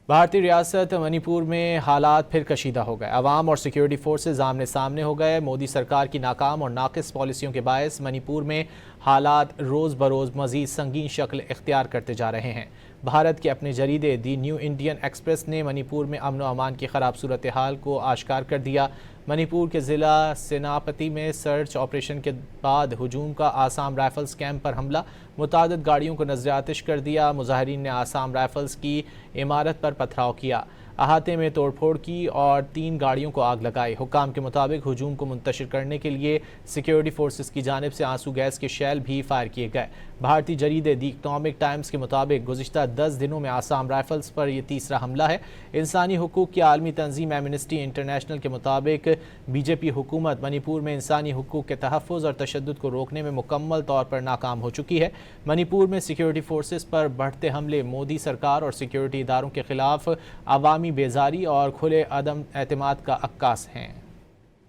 بھارتی ریاست منی پور میں حالات پھر کشیدہ ہو گئے۔ عوام اور سیکیورٹی فورسز آمنے سامنے ہو گئے۔ مودی سرکار کی ناکام اور ناقص پالیسیوں کے باعث منی پور میں حالات روز بروز مزید سنگین شکل اختیار کرتے جا رہے ہیں۔ بھارت کے اپنے جریدے دی نیو انڈین ایکسپریس نے منی پور میں امن و امان کی خراب صورتحال کو آشکار کر دیا۔ منی پور کے ضلع سیناپتی میں سرچ آپریشن کے بعد ہجوم کا آسام رائفلز کیمپ پر حملہ، متعدد گاڑیوں کو نذر آتش کر دیا۔ مظاہرین نے آسام رائفلز کی عمارت پر پتھراؤ کیا، احاطے میں توڑ پھوڑ کی اور 3 گاڑیوں کو آگ لگائی۔ حکام کے مطابق ہجوم کو منتشر کرنے کے لیے سیکیورٹی فورسز کی جانب سے آنسو گیس کے شیل بھی فائر کیے گئے۔ بھارتی جریدے دی اکنامک ٹائمز کے مطابق گزشتہ 10 دنوں میں آسام رائفلز پر یہ تیسرا حملہ ہے۔ انسانی حقوق کی عالمی تنظیم ایمنسٹی انٹرنیشنل کے مطابق بی جے پی حکومت منی پور میں انسانی حقوق کے تحفظ اور تشدد کو روکنے میں مکمل طور پر ناکام ہو چکی ہے۔ منی پور میں سیکیورٹی فورسز پر بڑھتے حملے مودی سرکار اور سیکیورٹی اداروں کے خلاف عوامی بیزاری اور کھلے عدم اعتماد کا عکاس ہیں۔